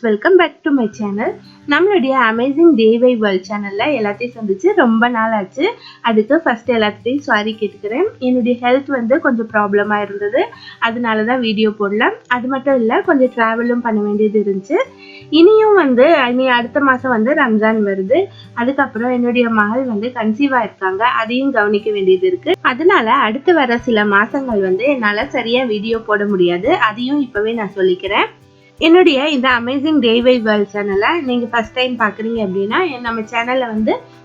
Welcome back to my channel. நம்மளுடைய amazing DIY world சேனல்ல எல்லாத்தையும் சந்திச்சு ரொம்ப நாள் ஆச்சு. அதுக்கு ஃபர்ஸ்ட் எல்லாத்தையும் சாரி கேட்டுக்கிறேன். என்னுடைய ஹெல்த் கொஞ்சம் ப்ராப்ளமா இருந்தது, அதனால தான் வீடியோ போடல. அது மட்டும் இல்லை, கொஞ்சம் ட்ராவலும் பண்ண வேண்டியது இருந்துச்சு. இனியும் இனி அடுத்த மாதம் ரம்ஜான் வருது. அதுக்கப்புறம் என்னுடைய மகள் கன்சீவாக இருக்காங்க, அதையும் கவனிக்க வேண்டியது இருக்கு. அதனால அடுத்து வர சில மாதங்கள் என்னால் சரியாக வீடியோ போட முடியாது. அதையும் இப்போவே நான் சொல்லிக்கிறேன். என்னுடைய இந்த அமேசிங் DIY வேர்ல்ட் சேனலை நீங்கள் ஃபர்ஸ்ட் டைம் பார்க்குறீங்க அப்படின்னா, நம்ம சேனலில்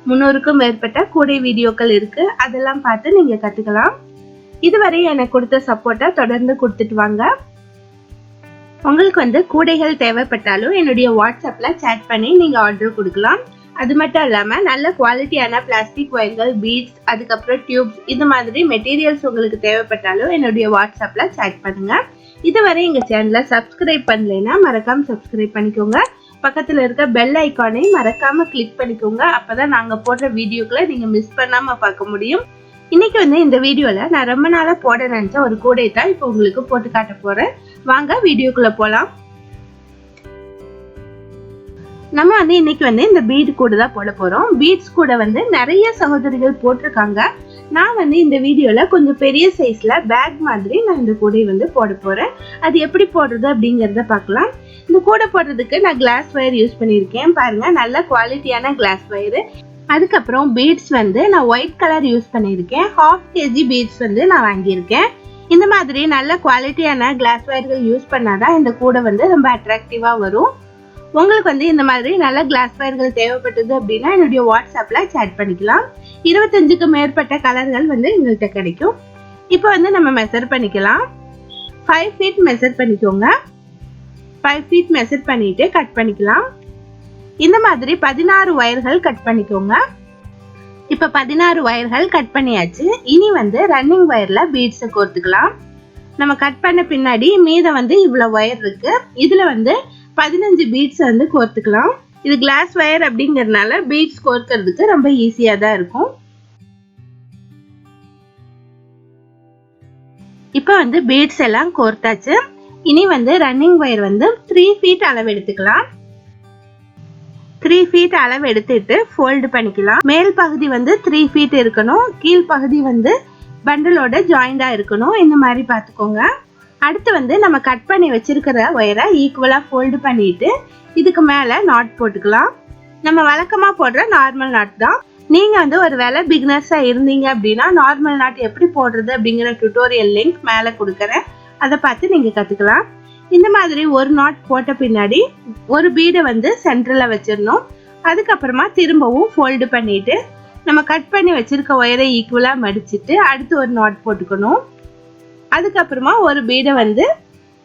300க்கும் மேற்பட்ட கூடை வீடியோக்கள் இருக்குது. அதெல்லாம் பார்த்து நீங்கள் கற்றுக்கலாம். இதுவரை எனக்கு கொடுத்த சப்போர்ட்டை தொடர்ந்து கொடுத்துட்டு வாங்க. உங்களுக்கு கூடைகள் தேவைப்பட்டாலும் என்னுடைய வாட்ஸ்அப்பில் சேட் பண்ணி நீங்கள் ஆர்டர் கொடுக்கலாம். அது மட்டும் இல்லாமல் நல்ல குவாலிட்டியான பிளாஸ்டிக் ஒயர்கள், பீட்ஸ், அதுக்கப்புறம் டியூப்ஸ், இது மாதிரி மெட்டீரியல்ஸ் உங்களுக்கு தேவைப்பட்டாலும் என்னுடைய வாட்ஸ்அப்பில் சேட் பண்ணுங்கள். இதுவரை எங்கள் சேனலை சப்ஸ்கிரைப் பண்ணலைன்னா மறக்காமல் சப்ஸ்கிரைப் பண்ணிக்கோங்க. பக்கத்தில் இருக்க பெல் ஐக்கானை மறக்காமல் கிளிக் பண்ணிக்கோங்க. அப்போ தான் நாங்கள் போடுற வீடியோக்களை நீங்கள் மிஸ் பண்ணாமல் பார்க்க முடியும். இன்னைக்கு இந்த வீடியோவில் நான் ரொம்ப நாளாக போட நினச்ச ஒரு கூடை தான் இப்போ உங்களுக்கு போட்டு காட்ட போகிறேன். வாங்க வீடியோக்குள்ளே போகலாம். நம்ம இன்னைக்கு இந்த பீட் கூட தான் போட போகிறோம். பீட்ஸ் கூட நிறைய சகோதரிகள் போட்டிருக்காங்க. நான் இந்த வீடியோவில் கொஞ்சம் பெரிய சைஸில் பேக் மாதிரி நான் இந்த கூடை போட போகிறேன். அது எப்படி போடுறது அப்படிங்கிறத பார்க்கலாம். இந்த கூடை போடுறதுக்கு நான் கிளாஸ் ஒயர் யூஸ் பண்ணியிருக்கேன். பாருங்கள், நல்ல குவாலிட்டியான கிளாஸ் ஒயரு. அதுக்கப்புறம் பீட்ஸ் நான் ஒயிட் கலர் யூஸ் பண்ணியிருக்கேன். 1/2 kg பீட்ஸ் நான் வாங்கியிருக்கேன். இந்த மாதிரி நல்ல குவாலிட்டியான கிளாஸ் ஒயர்கள் யூஸ் பண்ணாதான் இந்த கூடை ரொம்ப அட்ராக்டிவாக வரும். உங்களுக்கு இந்த மாதிரி நல்ல கிளாஸ் ஒயர்கள் தேவைப்பட்டது அப்படின்னா என்னுடைய வாட்ஸ்அப்பில் சேட் பண்ணிக்கலாம். 25க்கும் மேற்பட்ட கலர்கள் எங்கள்கிட்ட கிடைக்கும். இப்போ நம்ம மெஷர் பண்ணிக்கலாம். 5 feet மெஷர் பண்ணிக்கோங்க. 5 feet மெஷர் பண்ணிட்டு கட் பண்ணிக்கலாம். இந்த மாதிரி 16 ஒயர்கள் கட் பண்ணிக்கோங்க. இப்போ 16 ஒயர்கள் கட் பண்ணியாச்சு. இனி ரன்னிங் ஒயரில் பீட்ஸை கோர்த்துக்கலாம். நம்ம கட் பண்ண பின்னாடி மீதம் இவ்வளோ ஒயர் இருக்கு. இதில் 15 பீட்ஸ் கோர்த்துக்கலாம். இது கிளாஸ் ஒயர் அப்படிங்கறதுனால பீட்ஸ் கோர்க்கிறதுக்கு ரொம்ப ஈஸியா தான் இருக்கும். இப்போ பீட்ஸ் எல்லாம் கோர்த்தாச்சு. இனி ரன்னிங் ஒயர் 3 feet அளவு எடுத்துக்கலாம். 3 feet அளவு எடுத்துட்டு ஃபோல்டு பண்ணிக்கலாம். மேல் பகுதி 3 feet இருக்கணும். கீழ் பகுதி பண்டலோட ஜாயிண்டா இருக்கணும். இந்த மாதிரி பார்த்துக்கோங்க. அடுத்து நம்ம கட் பண்ணி வச்சிருக்கிற ஒயரை ஈக்குவலா ஃபோல்டு பண்ணிட்டு இதுக்கு மேல நாட் போட்டுக்கலாம். நம்ம வழக்கமா போடுற நார்மல் நாட் தான். நீங்க ஒரு வேளை பிகினர்ஸா இருந்தீங்க அப்படின்னா நார்மல் நாட் எப்படி போடுறது அப்படிங்கிற டியூட்டோரியல் லிங்க் மேல கொடுக்கறேன். அதை பார்த்து நீங்க கத்துக்கலாம். இந்த மாதிரி ஒரு நாட் போட்ட பின்னாடி ஒரு பீடை சென்டர்ல வச்சிடணும். அதுக்கப்புறமா திரும்பவும் ஃபோல்டு பண்ணிட்டு நம்ம கட் பண்ணி வச்சிருக்க ஒயரை ஈக்குவலா மடிச்சிட்டு அடுத்து ஒரு நாட் போட்டுக்கணும். அதுக்கப்புறமா ஒரு பீடை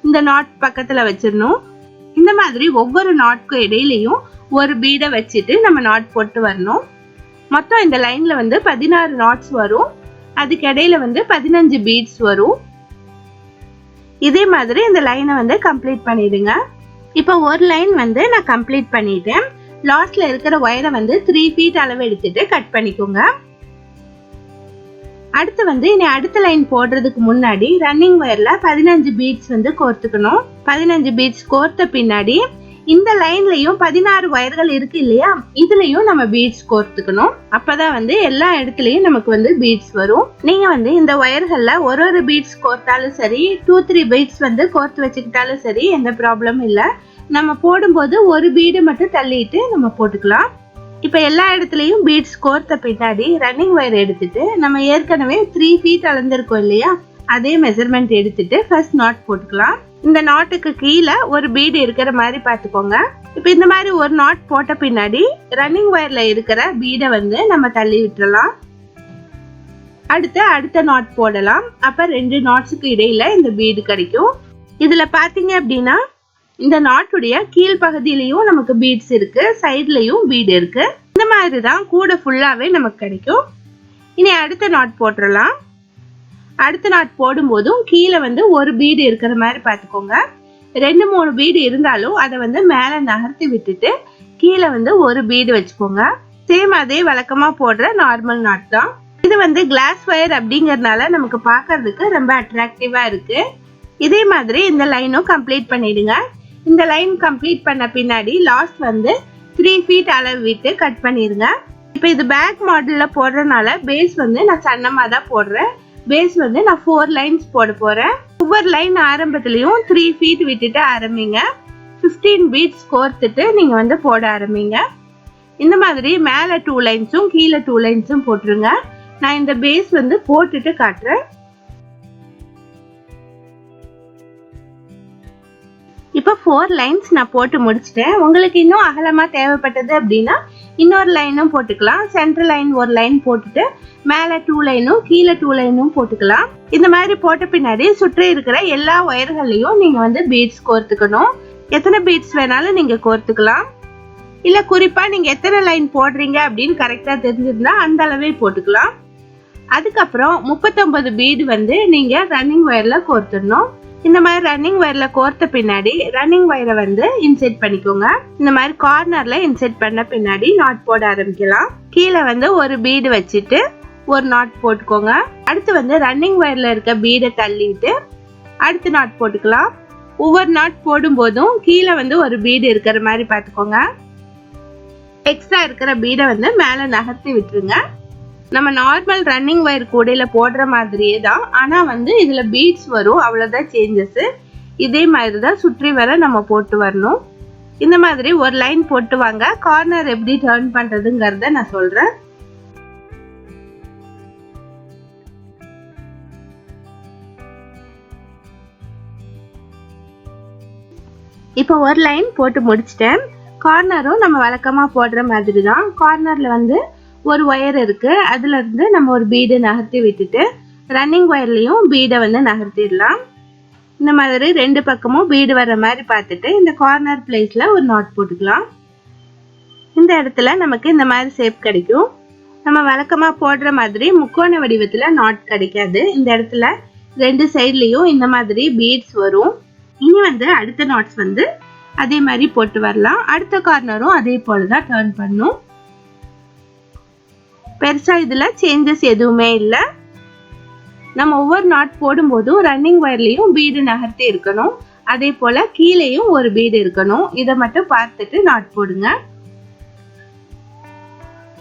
இந்த நாட் பக்கத்துல வச்சிடணும். இந்த மாதிரி ஒவ்வொரு நாட்க்கும் இடையிலையும் ஒரு பீடை வச்சுட்டு நம்ம நாட் போட்டு வரணும். மொத்தம் இந்த லைன்ல 16 நாட்ஸ் வரும். அதுக்கு இடையில 15 பீட்ஸ் வரும். இதே மாதிரி இந்த லைனை கம்ப்ளீட் பண்ணிடுங்க. இப்போ ஒரு லைன் நான் கம்ப்ளீட் பண்ணிட்டேன். லாஸ்ட்ல இருக்கிற ஒயரை 3 feet அளவு எடுத்துட்டு கட் பண்ணிக்கோங்க. அடுத்து இனி அடுத்த லைன் போடுறதுக்கு முன்னாடி ரன்னிங் ஒயர்ல 15 பீட்ஸ் கோர்த்துக்கணும். 15 பீட்ஸ் கோர்த்த பின்னாடி இந்த லைன்லயும் 16 ஒயர்கள் இருக்கு இல்லையா, இதுலயும் நம்ம பீட்ஸ் கோர்த்துக்கணும். அப்பதான் எல்லா இடத்துலயும் நமக்கு பீட்ஸ் வரும். நீங்க இந்த ஒயர்கள்ல ஒரு பீட்ஸ் கோர்த்தாலும் சரி, 2-3 பீட்ஸ் கோர்த்து வச்சுக்கிட்டாலும் சரி, எந்த ப்ராப்ளமும் இல்லை. நம்ம போடும்போது ஒரு பீடை மட்டும் தள்ளிட்டு நம்ம போட்டுக்கலாம். இப்போ எல்லா இடத்துலையும் பீட்ஸ் கோர்த்த பின்னாடி ரன்னிங் ஒயர் எடுத்துட்டு நம்ம ஏற்கனவே 3 feet அளந்திருக்கோம் இல்லையா, அதே மெஷர்மெண்ட் எடுத்துட்டு ஃபர்ஸ்ட் நாட் போட்டுக்கலாம். இந்த நாட்டுக்கு கீழே ஒரு பீடு இருக்கிற மாதிரி பார்த்துக்கோங்க. இப்போ இந்த மாதிரி ஒரு நாட் போட்ட பின்னாடி ரன்னிங் ஒயர்ல இருக்கிற பீடை நம்ம தள்ளி விட்டுறலாம். அடுத்த நாட் போடலாம். அப்ப 2 நாட்ஸுக்கு இடையில இந்த பீடு கிடைக்கும். இதுல பாத்தீங்க அப்படின்னா இந்த நாட்டுடைய கீழ் பகுதியிலையும் நமக்கு பீட்ஸ் இருக்கு, சைட்லயும் பீடு இருக்கு. இந்த மாதிரி தான் கூட ஃபுல்லாவே நமக்கு கிடைக்கும். இனி அடுத்த நாட் போட்டுடலாம். அடுத்த நாட் போடும்போதும் கீழே ஒரு பீடு இருக்கிற மாதிரி பார்த்துக்கோங்க. 2-3 பீடு இருந்தாலும் அதை மேலே நகர்த்தி விட்டுட்டு கீழே ஒரு பீடு வச்சுக்கோங்க. சேம் அதே வழக்கமா போடுற நார்மல் நாட் தான். இது கிளாஸ் ஒயர் அப்படிங்கறதுனால நமக்கு பார்க்கறதுக்கு ரொம்ப அட்ராக்டிவா இருக்கு. இதே மாதிரி இந்த லைனும் கம்ப்ளீட் பண்ணிடுங்க. இந்த லைன் கம்ப்ளீட் பண்ண பின்னாடி லாஸ்ட் வந்து 3 ஃபீட் அளவு விட்டு கட் பண்ணிருங்க. இப்போ இது பேக் மாடல்ல போடுறதுனால பேஸ் வந்து நான் சன்னமா தான் போடுறேன். பேஸ் வந்து நான் 4 லைன்ஸ் போட போறேன். ஒவ்வொரு லைன் ஆரம்பத்திலயும் 3 ஃபீட் விட்டுட்டு ஆரம்பிங்க. 15 பீட்ஸ் கோர்த்துட்டு நீங்க வந்து போட ஆரம்பிங்க. இந்த மாதிரி மேல 2 லைன்ஸும் கீழே 2 லைன்ஸும் போட்டுருங்க. நான் இந்த பேஸ் வந்து போட்டுட்டு காட்டுறேன். இப்போ 4 லைன்ஸ் நான் போட்டு முடிச்சிட்டேன். உங்களுக்கு இன்னும் அகலமா தேவைப்பட்டது அப்படின்னா இன்னொரு லைனும் போட்டுக்கலாம். சென்டர் லைன் ஒரு லைன் போட்டுட்டு மேல 2 லைனும் கீழே 2 லைனும் போட்டுக்கலாம். இந்த மாதிரி போட்ட பின்னாடி சுற்றி இருக்கிற எல்லா ஒயர்களையும் நீங்க வந்து பீட்ஸ் கோர்த்துக்கணும். எத்தனை பீட்ஸ் வேணாலும் நீங்க கோர்த்துக்கலாம். இல்ல குறிப்பா நீங்க எத்தனை லைன் போடுறீங்க அப்படின்னு கரெக்டா தெரிஞ்சிருந்தா அந்த அளவே போட்டுக்கலாம். அதுக்கப்புறம் 39 பீடு வந்து நீங்க ரன்னிங் ஒயர்ல கோர்த்துடணும். இந்த மாதிரி ரன்னிங் ஒயர்ல கோர்த்த பின்னாடி ரன்னிங் ஒயரை வந்து இன்செர்ட் பண்ணிக்கோங்க. இந்த மாதிரி கார்னர்ல இன்செர்ட் பண்ண பின்னாடி நாட் போட ஆரம்பிக்கலாம். கீழே வந்து ஒரு பீடு வச்சுட்டு ஒரு நாட் போட்டுக்கோங்க. அடுத்து வந்து ரன்னிங் ஒயர்ல இருக்க பீடை தள்ளிட்டு அடுத்து நாட் போட்டுக்கலாம். ஒவ்வொரு நாட் போடும் போதும் கீழே வந்து ஒரு பீடு இருக்கிற மாதிரி பார்த்துக்கோங்க. எக்ஸ்ட்ரா இருக்கிற பீடை வந்து மேல நகர்த்தி விட்டுருங்க. நம்ம நார்மல் ரன்னிங் ஒயர் கூடையில போடுற மாதிரியே தான், ஆனா வந்து இதுல பீட்ஸ் வரும், அவ்வளவுதான் சேஞ்சஸ். இதே மாதிரி தான் சுற்றி வர நம்ம போட்டு வரணும். இந்த மாதிரி ஒரு லைன் போட்டு வாங்க. கார்னர் எப்படி டர்ன் பண்றதுங்கிறத நான் சொல்றேன். இப்போ ஒரு லைன் போட்டு முடிச்சிட்டேன். கார்னரும் நம்ம வழக்கமா போடுற மாதிரி தான். கார்னர்ல வந்து ஒரு ஒயர் இருக்கு, அதுல இருந்து நம்ம ஒரு பீடு நகர்த்தி விட்டுட்டு ரன்னிங் ஒயர்லயும் பீடை வந்து நகர்த்திடலாம். இந்த மாதிரி 2 பக்கமும் பீடு வர்ற மாதிரி பார்த்துட்டு இந்த கார்னர் பிளேஸ்ல ஒரு நாட் போட்டுக்கலாம். இந்த இடத்துல நமக்கு இந்த மாதிரி ஷேப் கிடைக்கும். நம்ம வழக்கமா போடுற மாதிரி முக்கோண வடிவத்துல நாட் கிடைக்காது. இந்த இடத்துல 2 சைட்லயும் இந்த மாதிரி பீட்ஸ் வரும். இனி வந்து அடுத்த நாட்ஸ் வந்து அதே மாதிரி போட்டு வரலாம். அடுத்த கார்னரும் அதே போலதான் டர்ன் பண்ணும். பெருசா இதுல சேஞ்சஸ் எதுவுமே இல்ல. நம்ம ஒவ்வொரு நாட் போடும் போதும் ரன்னிங் ஒயர்லயும் பீடு நகர்த்தி இருக்கணும். அதே போல கீழேயும் ஒரு பீடு இருக்கணும். இதை மட்டும் பார்த்துட்டு நாட் போடுங்க.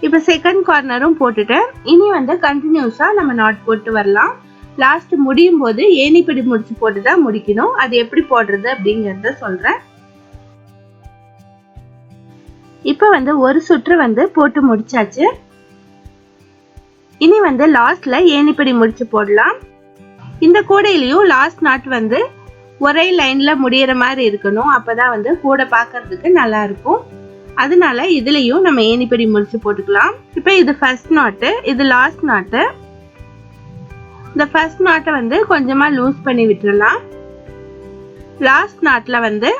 இப்ப செகண்ட் கார்னரும் போட்டுட்டேன். இனி வந்து கண்டினியூஸா நம்ம நாட் போட்டு வரலாம். லாஸ்ட் முடியும் போது ஏணிப்படி முடிச்சு போட்டுதான் முடிக்கணும். அது எப்படி போடுறது அப்படிங்கறத சொல்றேன். இப்ப வந்து ஒரு சுற்று வந்து போட்டு முடிச்சாச்சு. இனி வந்து லாஸ்ட்ல ஏணிப்படி முடிச்சு போடலாம். இந்த கூடையிலயும் லாஸ்ட் நாட் வந்து ஒரே லைன்ல முடியற மாதிரி இருக்கணும். அப்பதான் வந்து கூடை பார்க்கிறதுக்கு நல்லா இருக்கும். அதனால இதுலயும் நம்ம ஏணிப்படி முடிச்சு போட்டுக்கலாம். இப்ப இது ஃபர்ஸ்ட் நாட், இது லாஸ்ட் நாட். இந்த ஃபர்ஸ்ட் நாட்டை வந்து கொஞ்சமா லூஸ் பண்ணி விட்டுறலாம். லாஸ்ட் நாட்ல வந்து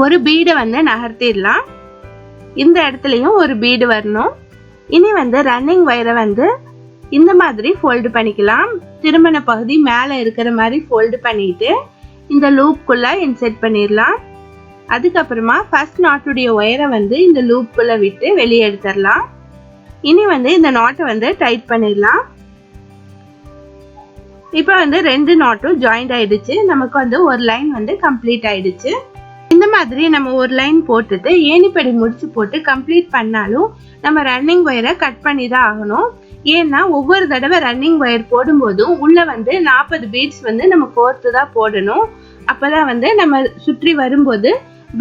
ஒரு பீடை வந்து நகர்த்திடலாம். இந்த இடத்துலயும் ஒரு பீடு வரணும். இனி வந்து ரன்னிங் ஒயரை வந்து இந்த மாதிரி ஃபோல்டு பண்ணிக்கலாம். திருமண பகுதி மேல இருக்கிற மாதிரி ஃபோல்டு பண்ணிட்டு இந்த லூப்குள்ள இன்செர்ட் பண்ணிடலாம். அதுக்கப்புறமா ஃபர்ஸ்ட் நாட்டுடைய ஒயரை வந்து இந்த லூப்குள்ள விட்டு வெளியே எடுத்துடலாம். இனி வந்து இந்த நாட்டை வந்து டைட் பண்ணிடலாம். இப்ப வந்து 2 நாட்டும் ஜாயிண்ட் ஆயிடுச்சு. நமக்கு வந்து ஒரு லைன் வந்து கம்ப்ளீட் ஆயிடுச்சு. இந்த மாதிரி நம்ம ஒரு லைன் போட்டுட்டு ஏணிப்படி முடிச்சு போட்டு கம்ப்ளீட் பண்ணாலும் நம்ம ரன்னிங் ஒயரை கட் பண்ணி தான் ஆகணும். ஏன்னா ஒவ்வொரு தடவை ரன்னிங் ஒயர் போடும்போதும் உள்ள வந்து 40 பீட்ஸ் வந்து நம்ம கோர்த்து தான் போடணும். அப்பதான் வந்து நம்ம சுற்றி வரும்போது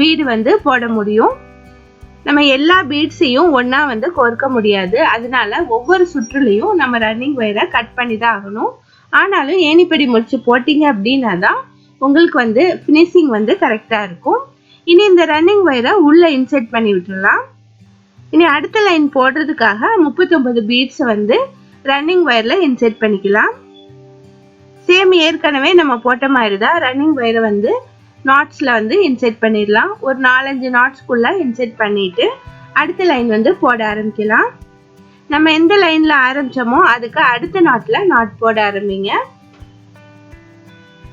பீடு வந்து போட முடியும். நம்ம எல்லா பீட்ஸையும் ஒன்னா வந்து கோர்க்க முடியாது. அதனால ஒவ்வொரு சுற்றுலையும் நம்ம ரன்னிங் ஒயரை கட் பண்ணி தான் ஆகணும். ஆனாலும் ஏணிப்படி முடிச்சு போட்டீங்க அப்படின்னா தான் உங்களுக்கு வந்து ஃபினிஷிங் வந்து கரெக்டா இருக்கும். இனி இந்த ரன்னிங் ஒயரை உள்ள இன்செர்ட் பண்ணி விட்டுடலாம். இனி அடுத்த லைன் போடுறதுக்காக 39 பீட்ஸ் வந்து ரன்னிங் ஒயர்ல இன்செர்ட் பண்ணிக்கலாம். சேம் ஏற்கனவே நம்ம போட்ட மாதிரி தான் ரன்னிங் ஒயரை வந்து நாட்ஸ்ல வந்து இன்செர்ட் பண்ணிடலாம். ஒரு 4-5 நாட்ஸ்க்குள்ள இன்செர்ட் பண்ணிட்டு அடுத்த லைன் வந்து போட ஆரம்பிக்கலாம். நம்ம எந்த லைன்ல ஆரம்பிச்சோமோ அதுக்கு அடுத்த நாட்ல நாட் போட ஆரம்பிங்க.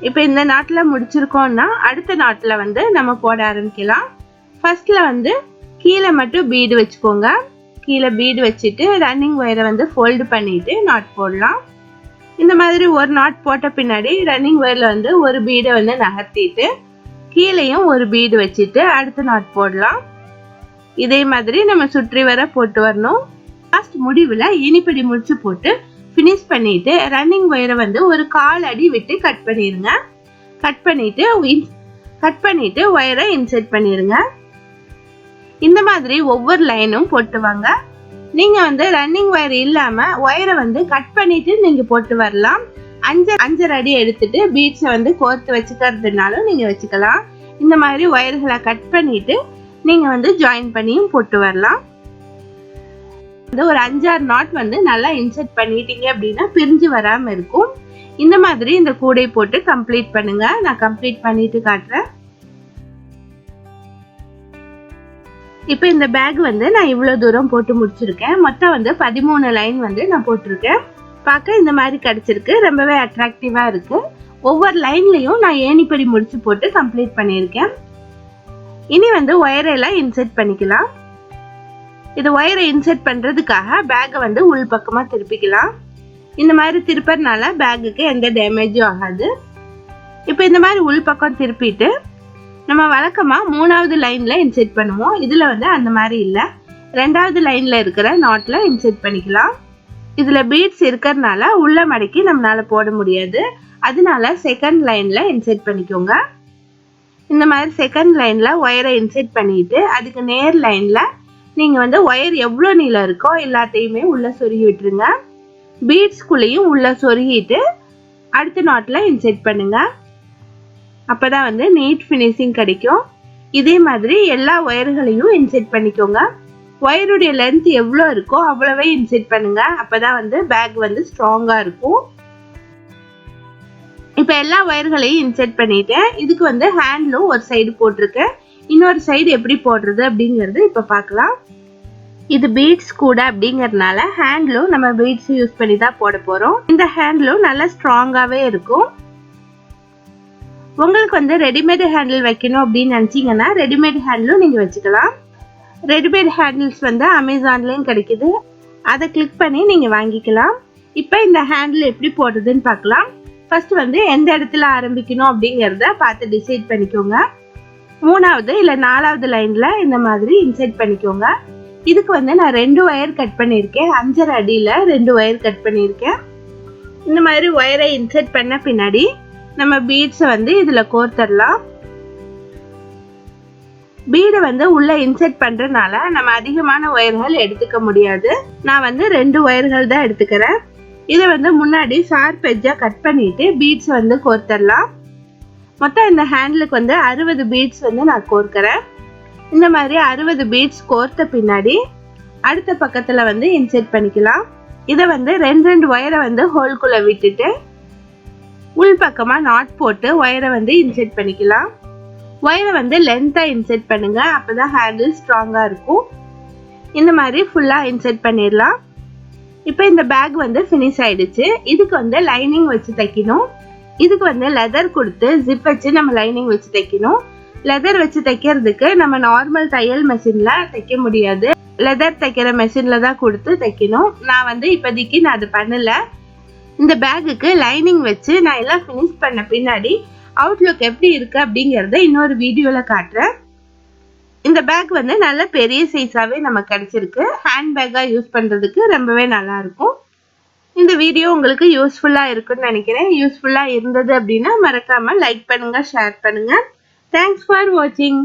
இப்ப இந்த நாட்ல முடிச்சிருக்கோம்னா அடுத்த நாட்ல வந்து நம்ம போட ஆரம்பிக்கலாம். ஃபர்ஸ்ட்ல வந்து கீழே மட்டும் பீடு வச்சுக்கோங்க. கீழே பீடு வச்சுட்டு ரன்னிங் ஒயரை வந்து ஃபோல்டு பண்ணிட்டு நாட் போடலாம். இந்த மாதிரி ஒரு நாட் போட்ட பின்னாடி ரன்னிங் ஒயர்ல வந்து ஒரு பீடை வந்து நகர்த்திட்டு கீழேயும் ஒரு பீடு வச்சுட்டு அடுத்த நாட் போடலாம். இதே மாதிரி நம்ம சுற்றி வர போட்டு வரணும். லாஸ்ட் முடிவுல இனிப்படி முடிச்சு போட்டு finish பண்ணிட்டு ரன்னிங் ஒயரை வந்து ஒரு 1/4 அடி விட்டு கட் பண்ணிருங்க. கட் பண்ணிட்டு ஒயரை இன்சர்ட் பண்ணிருங்க. இந்த மாதிரி ஒவ்வொரு லைனும் போட்டு வாங்க. நீங்க வந்து ரன்னிங் ஒயர் இல்லாம ஒயரை வந்து கட் பண்ணிட்டு நீங்க போட்டு வரலாம். 5 அடி எடுத்துட்டு பீட்ஸை வந்து கோர்த்து வச்சுக்கிறதுனாலும் நீங்க வச்சுக்கலாம். இந்த மாதிரி ஒயர்களை கட் பண்ணிட்டு நீங்க வந்து ஜாயின் பண்ணியும் போட்டு வரலாம். ஒரு 5-6 நாட் வந்து நல்லா இன்சர்ட் பண்ணிட்டீங்க அப்படின்னா பிரிஞ்சு வராம இருக்கும். இந்த மாதிரி இந்த கூடை போட்டு கம்ப்ளீட் பண்ணுங்க. நான் கம்ப்ளீட் பண்ணிட்டு காட்டுறேன். இப்போ இந்த பேக் வந்து நான் இவ்வளவு தூரம் போட்டு முடிச்சிருக்கேன். மொத்தம் வந்து 13 லைன் வந்து நான் போட்டிருக்கேன். பார்க்க இந்த மாதிரி கிடைச்சிருக்கு. ரொம்பவே அட்ராக்டிவா இருக்கு. ஒவ்வொரு லைன்லயும் நான் ஏணிப்படி முடிச்சு போட்டு கம்ப்ளீட் பண்ணியிருக்கேன். இனி வந்து ஒயரை எல்லாம் இன்சர்ட் பண்ணிக்கலாம். இது ஒயரை இன்சர்ட் பண்றதுக்காக பேக்கை வந்து உள் பக்கமா திருப்பிக்கலாம். இந்த மாதிரி திருப்பறனால பேக்குக்கு எந்த டேமேஜும் ஆகாது. இப்போ இந்த மாதிரி உள் பக்கம் திருப்பிட்டு நம்ம வழக்கமா 3வது லைன்ல இன்சர்ட் பண்ணுவோம். இதுல வந்து அந்த மாதிரி இல்ல. 2வது லைன்ல இருக்கிற நாட்ல இன்சர்ட் பண்ணிக்கலாம். இதுல பீட்ஸ் இருக்கறனால உள்ள மடக்கி நம்மளால போட முடியாது. அதனால செகண்ட் லைன்ல இன்சர்ட் பண்ணிக்கோங்க. இந்த மாதிரி செகண்ட் லைன்ல ஒயரை இன்சர்ட் பண்ணிட்டு அதுக்கு நேர் லைன்ல நீங்க வந்து ஒயர் எவ்வளவு நீளம் இருக்கோ எல்லாத்தையுமே உள்ள சொருகி விட்டுருங்க. பீட்ஸ்குள்ளேயும் உள்ள சொருகிட்டு அடுத்த நாட்ல இன்சர்ட் பண்ணுங்க. அப்பதான் வந்து நீட் ஃபினிஷிங் கிடைக்கும். இதே மாதிரி எல்லா ஒயர்களையும் இன்சர்ட் பண்ணிக்கோங்க. ஒயருடைய லென்த் எவ்வளோ இருக்கோ அவ்வளவே இன்சர்ட் பண்ணுங்க. அப்பதான் வந்து பேக் வந்து ஸ்ட்ராங்கா இருக்கும். இப்ப எல்லா ஒயர்களையும் இன்சர்ட் பண்ணிட்டேன். இதுக்கு வந்து ஹேண்ட்லும் ஒரு சைடு போட்டிருக்கேன். இன்னொரு சைடு எப்படி போடுறது அப்படிங்கறது இப்ப பார்க்கலாம். இது பீட்ஸ் கூட அப்படிங்கறதுனால ஹேண்ட்லும் நம்ம பீட்ஸ் யூஸ் பண்ணி தான் போட போறோம். இந்த ஹேண்ட்லும் நல்லா ஸ்ட்ராங்காவே இருக்கும். உங்களுக்கு வந்து ரெடிமேட் ஹேண்டில் வைக்கணும் அப்படின்னு நினைச்சீங்கன்னா ரெடிமேட் ஹேண்டிலும் நீங்க வச்சுக்கலாம். ரெடிமேட் ஹேண்டில்ஸ் வந்து அமேசான்லயும் கிடைக்குது. அதை கிளிக் பண்ணி நீங்க வாங்கிக்கலாம். இப்போ இந்த ஹேண்டில் எப்படி போடுறதுன்னு பார்க்கலாம். ஃபர்ஸ்ட் வந்து எந்த இடத்துல ஆரம்பிக்கணும் அப்படிங்கறத பார்த்து டிசைட் பண்ணிக்கோங்க. 3வது இல்ல 4வது லைன்ல இந்த மாதிரி இன்சர்ட் பண்ணிக்கோங்க. இதுக்கு வந்து நான் 2 ஒயர் கட் பண்ணியிருக்கேன். 5.5 அடியில 2 ஒயர் கட் பண்ணியிருக்கேன். இந்த மாதிரி ஒயரை இன்சர்ட் பண்ண பின்னாடி நம்ம பீட்ஸை வந்து இதுல கோர்த்தரலாம். பீடை வந்து உள்ள இன்சர்ட் பண்றதுனால நம்ம அதிகமான ஒயர்கள் எடுத்துக்க முடியாது. நான் வந்து 2 ஒயர்கள் தான் எடுத்துக்கிறேன். இதை வந்து முன்னாடி ஷார்ப் எட்ஜா கட் பண்ணிட்டு பீட்ஸ் வந்து கோர்த்தரலாம். மொத்தம் இந்த ஹேண்டிலுக்கு வந்து 60 பீட்ஸ் வந்து நான் கோர்க்கிறேன். இந்த மாதிரி 60 பீட்ஸ் கோர்த்த பின்னாடி அடுத்த பக்கத்துல வந்து இன்சர்ட் பண்ணிக்கலாம். இதை வந்து 2 ஒயரை வந்து ஹோல்குள்ள விட்டுட்டு உள் பக்கமா நாட் போட்டு ஒயரை வந்து இன்சர்ட் பண்ணிக்கலாம். ஒயரை வந்து லென்த்தா இன்சர்ட் பண்ணுங்க. அப்பதான் ஹேண்டில் ஸ்ட்ராங்கா இருக்கும். இந்த மாதிரி ஃபுல்லா இன்சர்ட் பண்ணிடலாம். இப்போ இந்த பேக் வந்து ஃபினிஷ் ஆயிடுச்சு. இதுக்கு வந்து லைனிங் வச்சு தைக்கணும். இதுக்கு வந்து லெதர் கொடுத்து ஜிப் வச்சு நம்ம லைனிங் வச்சு தைக்கணும். லெதர் வச்சு தைக்கிறதுக்கு நம்ம நார்மல் தையல் மெஷின்ல தைக்க முடியாது. லெதர் தைக்கிற மெஷின்ல தான் கொடுத்து தைக்கணும். நான் வந்து இப்போதைக்கு நான் அது பண்ணல. இந்த பேக்குக்கு லைனிங் வச்சு நான் எல்லாம் ஃபினிஷ் பண்ண பின்னாடி அவுட்லுக் எப்படி இருக்கு அப்படிங்கறத இன்னொரு வீடியோல காட்டுறேன். இந்த பேக் வந்து நல்ல பெரிய சைஸாவே நமக்கு கிடைச்சிருக்கு. ஹேண்ட் பேக்கா யூஸ் பண்றதுக்கு ரொம்பவே நல்லா இருக்கும். இந்த வீடியோ உங்களுக்கு யூஸ்ஃபுல்லா இருக்குன்னு நினைக்கிறேன். யூஸ்ஃபுல்லா இருந்தது அப்படின்னா மறக்காம லைக் பண்ணுங்க, ஷேர் பண்ணுங்க. தேங்க்ஸ் ஃபார் வாட்சிங்.